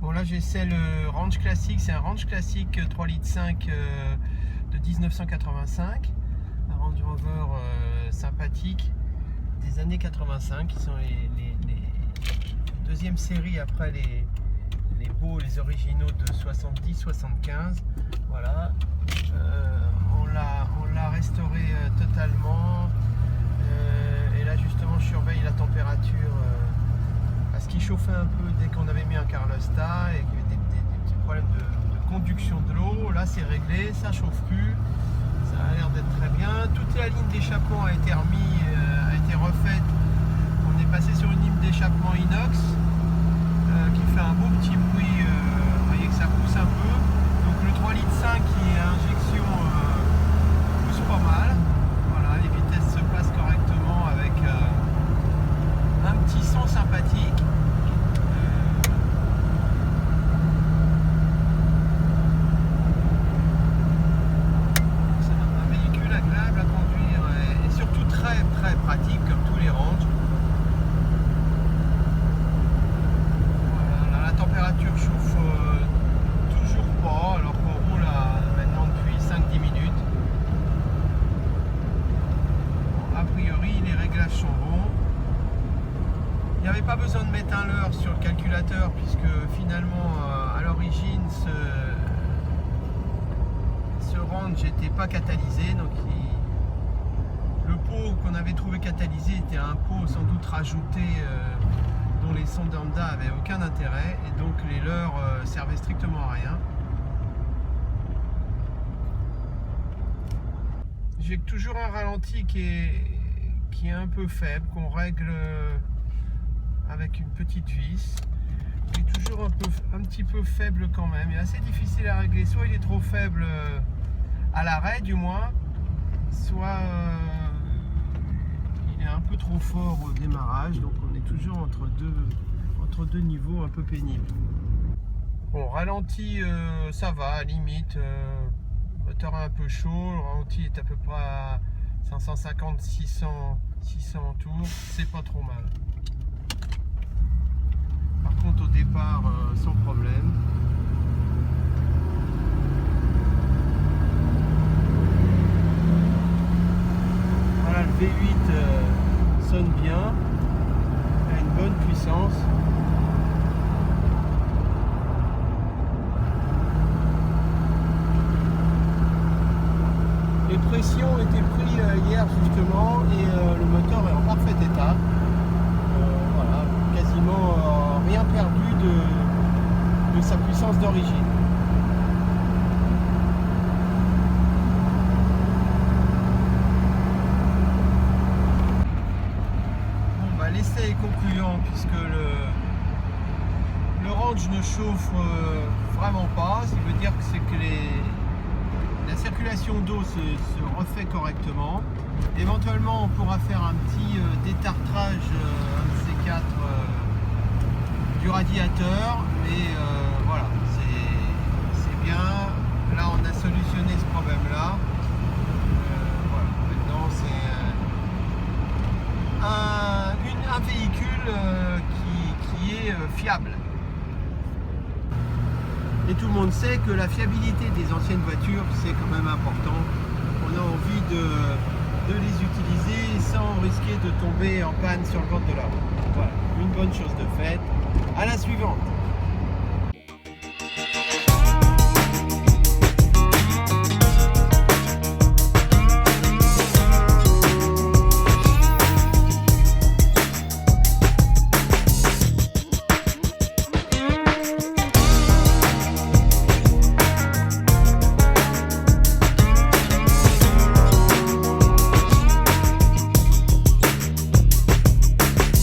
Bon, là j'essaie le Range classique, c'est un Range classique 3,5 litres de 1985, un Range Rover sympathique des années 85, qui sont les deuxième série après les beaux, les originaux de 70-75. Voilà, on l'a restauré totalement, et là justement je surveille la température parce qu'il chauffait un peu dès qu'on avait mis un Carlosta et qu'il y avait des petits problèmes de conduction de l'eau. Là c'est réglé, ça chauffe plus, ça a l'air d'être très bien. Toute la ligne d'échappement a été refaite. On est passé sur une ligne d'échappement inox qui fait un beau petit bruit, vous voyez que ça pousse un peu. Donc le 3,5 litres qui est à injection pousse pas mal. Voilà, les vitesses se passent correctement avec un petit son sympathique. C'est un véhicule agréable à conduire et surtout très très pratique comme tous les Range. Voilà, la température chauffe toujours pas alors qu'on roule maintenant depuis 5-10 minutes. Bon, a priori les réglages sont bons. Il n'y avait pas besoin de mettre un leurre sur le calculateur puisque finalement à l'origine ce Range n'était pas catalysé, donc le pot qu'on avait trouvé catalysé était un pot sans doute rajouté dont les sondes Honda avaient aucun intérêt et donc les leurres servaient strictement à rien. J'ai toujours un ralenti qui est un peu faible, qu'on règle avec une petite vis. Il est toujours un petit peu faible quand même. Il est assez difficile à régler. Soit il est trop faible à l'arrêt du moins, soit il est un peu trop fort au démarrage. Donc on est toujours entre deux niveaux un peu pénibles. Bon, ralenti, ça va, limite. Le moteur est un peu chaud. Le ralenti est à peu près à 550-600 tours. C'est pas trop mal. Par contre au départ sans problème. Voilà, le V8 sonne bien, a une bonne puissance. Les pressions étaient prises hier justement et le moteur est en parfait état. Voilà, quasiment rien perdu de sa puissance d'origine. Bon, bah, l'essai est concluant puisque le Range ne chauffe vraiment pas, ce qui veut dire que c'est que la circulation d'eau se refait correctement. Éventuellement on pourra faire un petit détartrage un de ces quatre du radiateur, mais voilà, c'est bien. Là on a solutionné ce problème là. Voilà, maintenant c'est un véhicule qui est fiable. Et tout le monde sait que la fiabilité des anciennes voitures c'est quand même important. On a envie de les utiliser sans risquer de tomber en panne sur le bord de la route. Voilà, une bonne chose de faite. À la suivante.